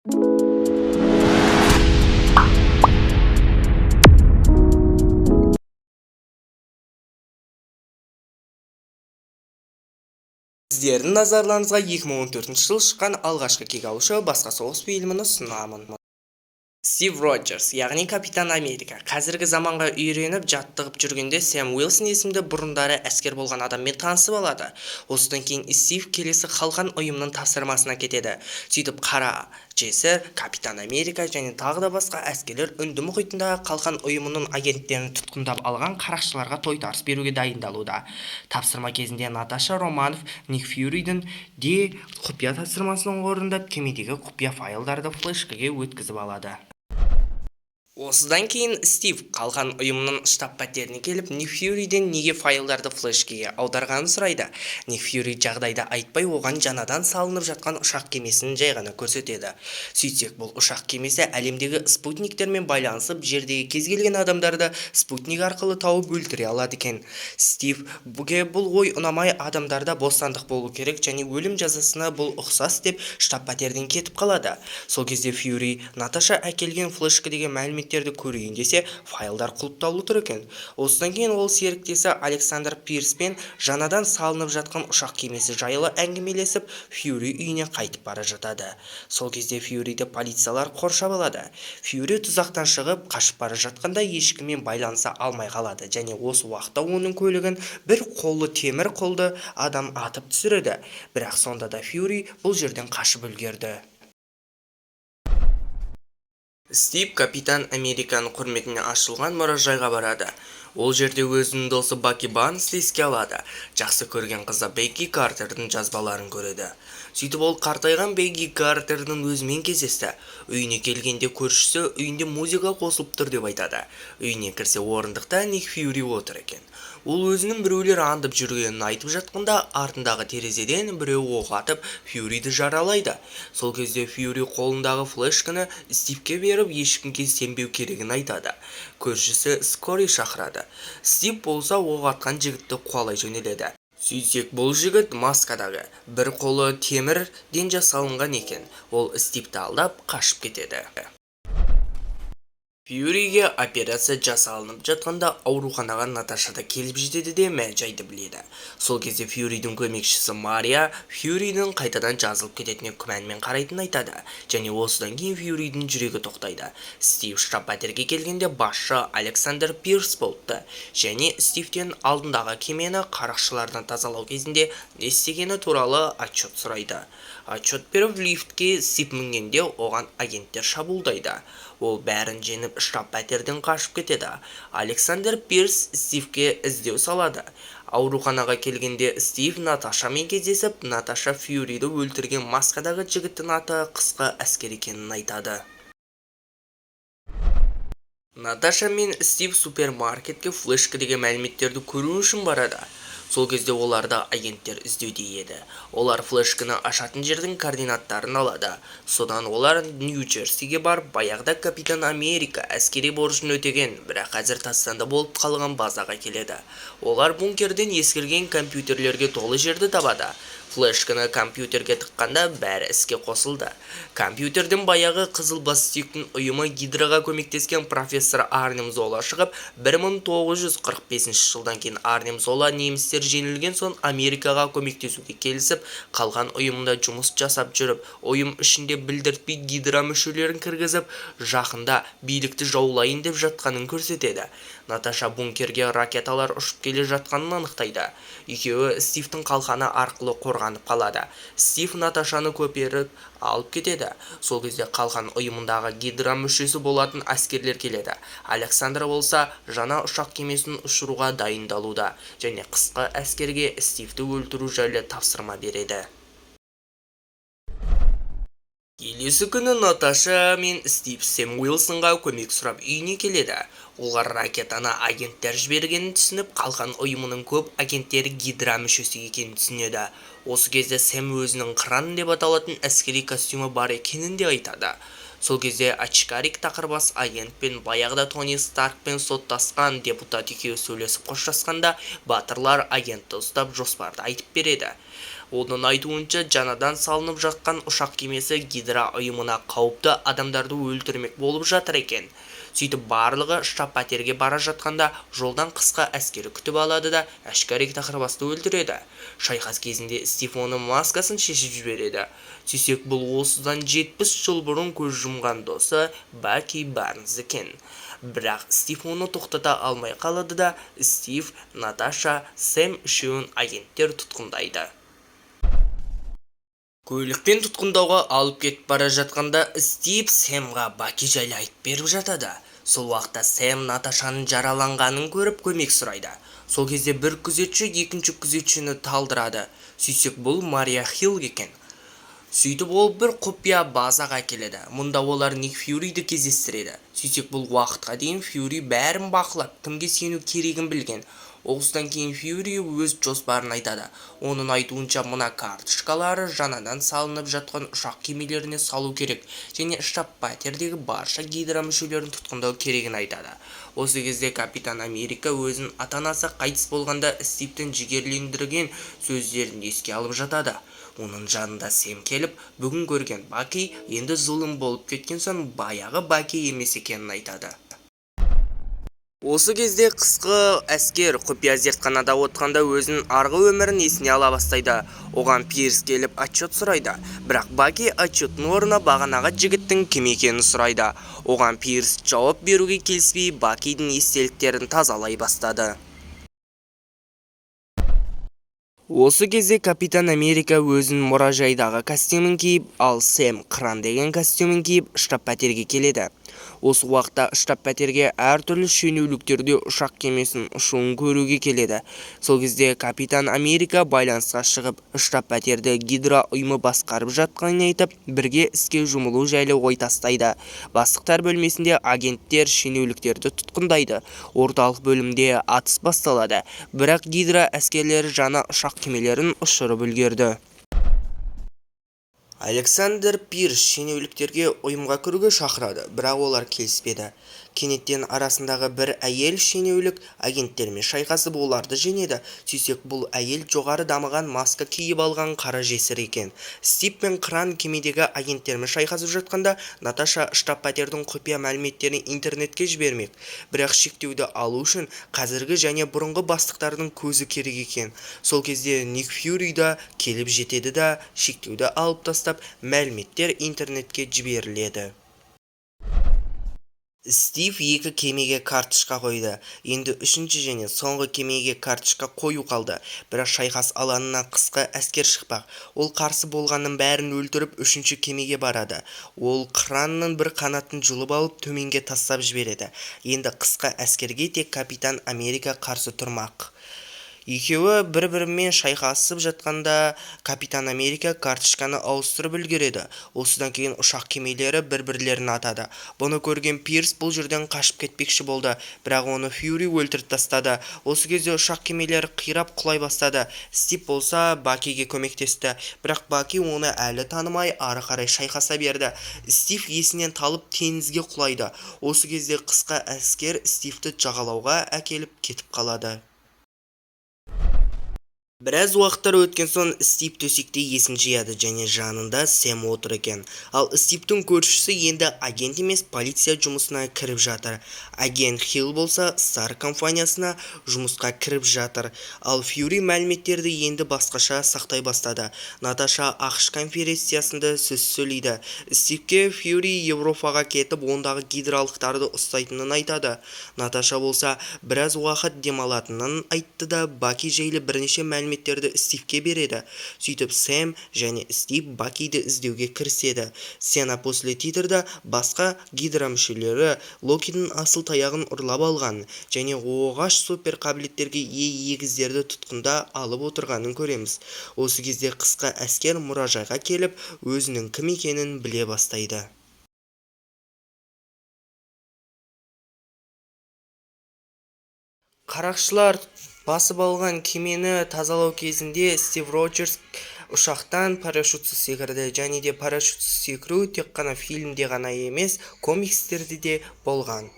Сіздердің назарларыңызға 2014 жылы шыққан алғашқы кек алушы басқа соғыс фильмін ұсынамын. Стив Роджерс, яғни Капитан Америка, қазіргі заманға үйреніп жаттығып жүргенде Сэм Уилсон есімді бұрындары әскер болған адаммен танысып алады. Осыдан кейін Стив келесі қалған ұйымның тапсырмасына кетеді. Сөйтіп Қара Жесір, Капитан Америка және тағы да басқа әскерлер Үнді мұхитындағы қалған ұйымының агенттерін тұтқындап алған қарақшыларға тойтарыс беруге дайындалуда. Тапсырма кезінде Наташа Романов Ник Фьюридің де құпия тапсырмасын орындап кемедегі құпия файлдарды флешкаге өткізіп алады. Осыдан кейін Стив қалған ұйымның штаб-пәтеріне келіп, Ник Фьюриден неге файлдарды флешкеге аударғанын сұрайды. Ник Фьюри жағдайды айтпай, оған жаңадан салынып жатқан ұшақ кемесін жай ғана көрсетеді. Сөйтсек, бұл ұшақ кемесі әлемдегі спутниктермен байланысып, жердегі кез келген адамдарды спутник арқылы тауып өлтіре алады екен. Стив бұл ой ұнамай, адамдарда бостандық болу керек және өлім жазасына бұл ұқсас деп штаб-пәтерден кетіп қалады. Сол кезде Фьюри Наташа әкелген флешкадегі мәліметтерді көрейін десе, файлдар құлыптаулы тұр екен. Осыдан кейін ол серіктесі Александр Пирспен жаңадан салынып жатқан ұшақ кемесі жайлы әңгімелесіп, Фьюри үйіне қайтып бара жатады. Сол кезде Фьюриді полициялар қоршап алады. Фьюри тұзақтан шығып, қашып бара жатқанда ешкіммен байланыса алмай қалады және осы уақытта оның көлігін бір қолы темір қолды адам атып түсіреді. Бірақ сонда да Фьюри бұл жерден қашып үлгерді. Стив Капитан Американың құрметіне ашылған мұражайға барады. Ол жерде өзінің досы Баки Барнсты еске алады. Жақсы көрген қызы Бекки Картердің жазбаларын көреді. Сөйтіп ол қартайған Бекки Картердің өзімен кездесті. Үйіне келгенде көршісі үйінде музыка қосылып тұр деп айтады. Үйіне кірсе орындықта Ник Фьюри отыр екен. Ол өзінің біреулер аңдып жүргенін айтып жатқанда, артындағы терезеден біреу оқ атып Фьюриді жаралайды. Сол кезде Фьюри қолындағы флешканы Стивке беріп, ешкімге сенбеу керегін айтады. Көршісі Скори шақырады. Стив болса оқ атқан жігітті қуалай жөнеледі. Сөйтсек, бұл жігіт маскадағы, бір қолы темірден жасалынған екен. Ол Стивті алдап қашып кетеді. Фьюриге операция жасалынып жатқанда ауруханаға Наташа да келіп жетеді де мән-жайды біледі. Сол кезде Фьюридің көмекшісі Мария Фьюридің қайтадан жазылып кететініне күмәнмен қарайтынын айтады. Және осыдан кейін Фьюридің жүрегі тоқтайды. Стив штаб-пәтерге келгенде басшы Александр Пирс болыпты. Және Стивтен алдындағы кемені қарақшылардан тазалау кезінде не істегені туралы отчет сұрайды. Отчет беріп лифтке Стив мінгенде оған агенттер шабуылдайды. Ол бәрін жеңіп штаб-пәтерден қашып кетеді. Александр Пирс Стивке іздеу салады. Ауруханаға келгенде Стив Наташамен кездесіп, Наташа Фьюриді өлтірген маскадағы жігіттің аты қысқы әскер екенін айтады. Наташа мен Стив супермаркетке флешкадегі мәліметтерді көру үшін барады. Сол кезде оларды агенттер іздеуде еді. Олар флешканы ашатын жердің координаттарын алады. Содан олар Нью-Джерсиге барып, баяғыда Капитан Америка әскери борышын өтеген, бірақ қазір тастанда болып қалған базаға келеді. Олар бункерден ескірген компьютерлерге толы жерді табады. Флешканы компьютерге тыққанда бәрі іске қосылды. Компьютерден баяғы Қызылбас сүйектің ұйымы Гидраға көмектескен профессор Арнем Зола шығып, 1945 жылдан кейін Арнем Зола немістер жеңілген соң Америкаға көмектесуге келісіп, қалған ұйымында жұмыс жасап жүріп, ұйым ішінде білдіртпей Гидра мүшелерін кіргізіп, жақында билікті жаулайын деп жатқанын көрсетеді. Наташа бункерге ракеталар ұшып келе жатқанын анықтайды. Екеуі Стивтің қалқаны арқылы қорғанып қалады. Стив Наташаны көтеріп алып кетеді. Сол кезде қалған ұйымындағы Гидра мүшесі болатын әскерлер келеді. Александр болса жаңа ұшақ кемесін ұшыруға дайындалуда және қысқы әскерге Стивті өлтіру жайлы тапсырма береді. Келесі күні Наташа мен Стив Сэм Уилсонға көмек сұрап үйіне келеді. Олар ракетаны агенттер жібергенін түсініп, қалған ұйымының көп агенттері Гидра мүшесі екенін түсінеді. Осы кезде Сэм өзінің қыран деп аталатын әскери костюмы бар екенін де айтады. Сол кезде Очкарик тақырбас агентпен баяғыда Тони Старкпен соттасқан депутат екеуі сөйлесіп қоштасқанда, батырлар агентті ұстап жоспарды айтып береді. Оның айтуынша, жаңадан салынып жатқан ұшақ кемесі Гидра ұйымына қауіпті адамдарды өлтірмек болып жатыр екен. Сөйтіп барлығы штаб-пәтерге бара жатқанда жолдан қысқа әскері күтіп алады да әшкере тақырбасты өлтіреді. Шайқас кезінде Стив оның маскасын шешіп жібереді. Сөйтсек бұл осыдан 70 жыл бұрын көз жұмған досы Баки Барнс екен. Бірақ Стив оны тоқтата алмай қалады да Стив, Наташа, Сэм үшеуін агенттер тұтқындайды. Көлікпен тұтқындауға алып кетіп бара жатқанда Стив Сэмға Баки жайлы айтып беріп жатады. Сол уақытта Сэм Наташаның жараланғанын көріп көмек сұрайды. Сол кезде бір күзетші екінші күзетшіні талдырады. Сөйтсек бұл Мария Хилл екен. Сөйтіп ол бір құпия базаға келеді. Мұнда олар Ник Фьюриді кездестіреді. Сөйтсек бұл уақытқа дейін Фьюри бәрін бақылап, кімге сену керегін білген. Осыдан кейін Фьюри өз жоспарын айтады. Оның айтуынша мына карточкалары жаңадан салынып жатқан ұшақ кемелеріне салу керек, және штаб-пәтердегі барша Гидра мүшелерін тұтқындау керегін айтады. Осы кезде Капитан Америка өзінің ата-анасы қайтыс болғанда Стивтің жігерлендірген сөздерін еске алып жатады. Оның жанында Сэм келіп, бүгін көрген Баки енді зұлым болып кеткен соң баяғы Баки емес екенін айтады. Осы кезде қысқы әскер құпия зертханада отқанда өзінің арғы өмірін есіне ала бастайды. Оған Пирс келіп отчет сұрайды. Бірақ Баки отчеттің орнына бағанағы жігіттің кім екенін сұрайды. Оған Пирс жауап беруге келіспей Бакидің естеліктерін тазалай бастады. Осы кезде Капитан Америка өзінің мұражайдағы костюмін киіп, ал Сэм Кран деген костюмін киіп штаб-пәтерге келеді. Осы уақытта штаб-пәтерге әртүрлі шенеуліктерде ұшақ кемесінің ұшуын көруге келеді. Сол кезде Капитан Америка байланысқа шығып, штаб-пәтерді Гидра ұйымы басқарып жатқанын айтып, бірге іске жұмылу жайлы ой тастайды. Бастықтар бөлмесінде агенттер шенеуліктерді тұтқындайды. Орталық бөлімде атыс басталады. Бірақ Гидра әскерлері жаңа ұшақ кемелерін ұшырып үлгерді. Александр Пирс шенеуліктерге ұйымға кіруге шақырады, бірақ олар келіспеді. Кенеттен арасындағы бір әйел шенеулік агенттермен шайқасып оларды жеңеді. Сөйтсек бұл әйел жоғары дамыған маска киіп алған қара жесір екен. Стив пен Кран кемедегі агенттермен шайқасып жатқанда Наташа штаб-пәтердің құпия мәліметтерін интернетке жібермек. Бірақ шектеуді алу үшін қазіргі және бұрынғы бастықтардың көзі керек екен. Сол кезде Ник Фьюри да келіп жетеді да шектеуді алып тастап, мәліметтер интернетке жіберіледі. Стив екі кемеге карточка қойды. Енді үшінші және соңғы кемеге карточка қою қалды. Бірақ шайқас алаңына қысқы әскер шықпақ. Ол қарсы болғанның бәрін өлтіріп үшінші кемеге барады. Ол кранның бір қанатын жұлып алып төменге тастап жібереді. Енді қысқы әскерге тек Капитан Америка қарсы тұрмақ. Екеуі бір-бірімен шайқасып жатқанда Капитан Америка карточканы ауыстырып үлгереді. Осыдан кейін ұшақ кемелері бір-бірлерін атады. Бұны көрген Пирс бұл жерден қашып кетпекші болды, бірақ оны Фьюри өлтіріп тастады. Осы кезде ұшақ кемелері қирап құлай бастады. Стив болса Бакиге көмектесті, бірақ Баки оны әлі танымай ары қарай шайқаса берді. Стив есінен талып теңізге құлайды. Осы кезде қысқа әскер Стивті жағалауға әкеліп кетіп қалады. Біраз уақыттар өткен соң Стив төсекте есін жияды және жанында Сэм отыр екен. Ал Стивтің көршісі енді агент емес полиция жұмысына кіріп жатыр. Агент Хилл болса Star компаниясына жұмысқа кіріп жатыр. Ал Фьюри мәліметтерді енді басқаша сақтай бастады. Наташа ақш конференциясында сөз сөйлейді. Стивке Фьюри Европаға кетіп, ондағы гидралықтарды ұстайтынын айтады. Наташа болса біраз уақыт демалатынын айтты да Баки жайлы бірнеше мәліметтерді Стивке береді. Сөйтіп Сэм және Стив Бакиді іздеуге кіріседі. Сцена после титрда басқа гидра мүшелері Локидің асыл таяғын ұрлап алған және оғаш супер қабілеттерге ие егіздерді тұтқында алып отырғанын көреміз. Осы кезде қысқа әскер мұражайға келіп, өзінің кім екенін біле бастайды. Қарақшылар басып алған кемені тазалау кезінде Стив Роджерс ұшақтан парашютсіз секірді, және де парашютсіз секіру тек қана фильмде ғана емес, комикстерде де болған.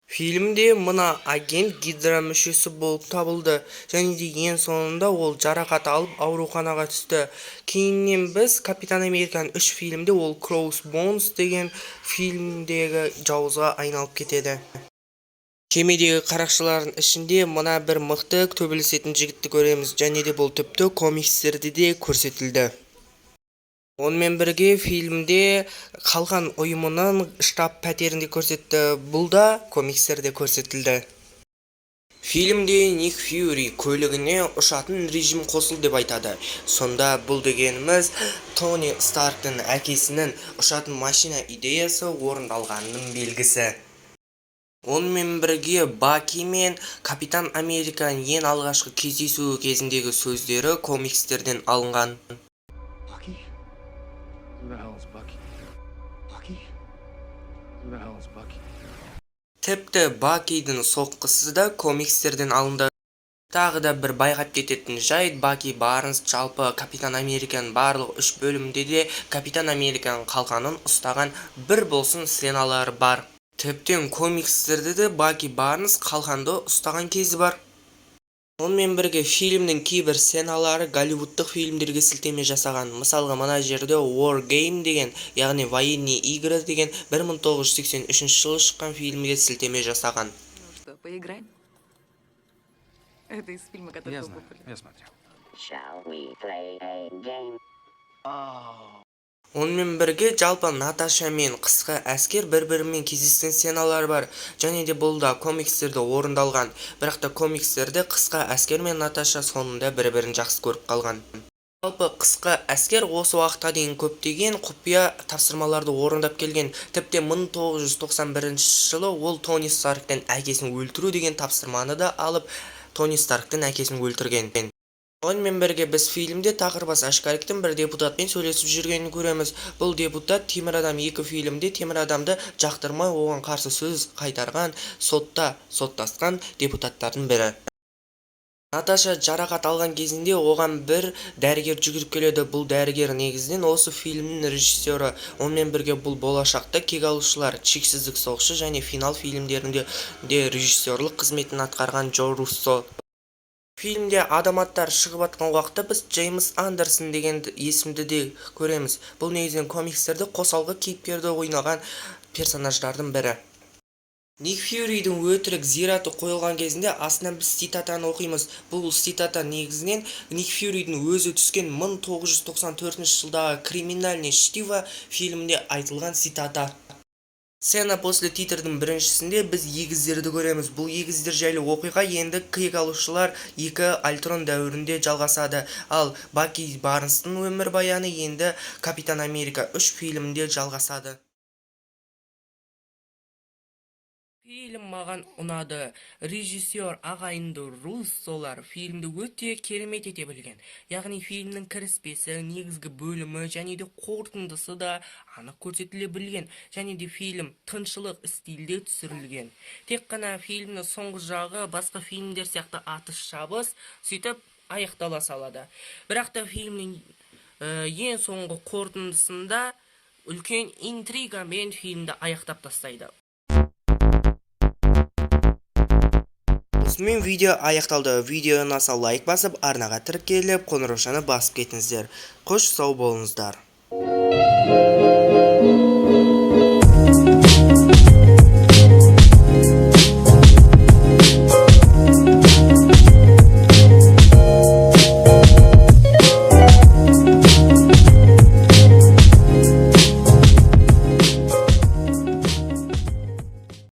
Фильмде мына агент Гидра мүшесі болып табылды, және де ең соңында ол жарақат алып ауруханаға түсті. Кейіннен біз Капитан Американың 3 фильмде ол Crossbones деген фильмдегі жауызға айналып кетеді. Кемедегі қарақшылардың ішінде мына бір мықты төбелесетін жігітті көреміз, және де бұл тіпті комикстерде де көрсетілді. Онымен бірге фильмде қалған ұйымының штаб пәтерінде көрсетті, бұл да комикстерде көрсетілді. Фильмде Ник Фьюри көлігіне ұшатын режим қосылды деп айтады. Сонда бұл дегеніміз Тони Старктың әкесінің ұшатын машина идеясы орындалғанының белгісі. Онымен бірге Баки мен Капитан Американың ең алғашқы кездесуі кезіндегі сөздері комикстерден алынған. Тіпті Бакидің соққысы да комикстерден алынды. Тағы да бір байғап кететін жайт, Баки Барнс жалпы Капитан Американың барлық 3 бөлімде де Капитан Американың қалқанын ұстаған бір болсын сценалары бар. Тіптен комикстерде де Баки Барнс қалқанды ұстаған кезі бар. Онымен бірге фильмнің кейбір сценалары голливудтық фильмдерге сілтеме жасаған. Мысалға, мына жерде War Game деген, яғни военные игры деген 1983 жылы шыққан фильмге сілтеме жасаған. Что, поиграем? Это из фильма, который вы были. Я смотрел. Shall we play a game? Онымен бірге жалпы Наташа мен қысқы әскер бір-бірімен кездескен сценалар бар, және де бұл да комикстерде орындалған. Бірақ та комикстерде қысқы әскер мен Наташа соңында бір-бірін жақсы көріп қалған. Жалпы қысқы әскер осы уақытқа дейін көптеген құпия тапсырмаларды орындап келген. Тіпті 1991 жылы ол Тони Старктың әкесін өлтіру деген тапсырманы да алып, Тони Старктың әкесін өлтірген. Онымен бірге біз фильмде тақырбас Ашкаректің бір депутатпен сөйлесіп жүргенін көреміз. Бұл депутат Темір адам 2 фильмде Темір адамды жақтырмай оған қарсы сөз қайтарған, соттасқан депутаттардың бірі. Наташа жарақат алған кезінде оған бір дәрігер жүгіріп келеді. Бұл дәрігер негізінен осы фильмнің режиссері. Онымен бірге бұл болашақта кек алушылар, шексіздік соғышы және финал фильмдерінде де режиссерлік қызметін атқарған Джо Руссо. Фильмде адаматтар шығып атқан уақытта біз Джеймс Андерсон деген есімді де көреміз. Бұл негізінен комикстерде қосалқы кейіпкерді ойнаған персонаждардың бірі. Ник Фьюридің өтірік зираты қойылған кезінде астынан біз цитатаны оқимыз. Бұл цитата негізінен Ник Фьюридің өзі түскен 1994 жылдағы «Криминальное чтиво» фильмінде айтылған цитата. Сцена после титрдің біріншісінде біз егіздерді көреміз. Бұл егіздер жайлы оқиға енді кек алушылар 2 Альтрон дәуірінде жалғасады. Ал Баки Барнстың өмірбаяны енді Капитан Америка 3 фильмінде жалғасады. Фильм маған ұнады. Режиссер ағайынды Руссолар фильмді өте керемет ете білген. Яғни фильмнің кіріспесі, негізгі бөлімі және де қорытындысы да анық көрсетіле білген. Және де фильм тыншылық стилде түсірілген. Тек қана фильмнің соңғы жағы басқа фильмдер сияқты атыс шабыс сөйтіп аяқтала салады. Бірақ та фильмнің ең соңғы қорытындысында үлкен интригамен фильмді аяқтап тастайды. Осымен видео аяқталды. Видео ұнаса лайк басып, арнаға тіркеліп, қоңыраушаны басып кетіңіздер. Қош сау болыңыздар.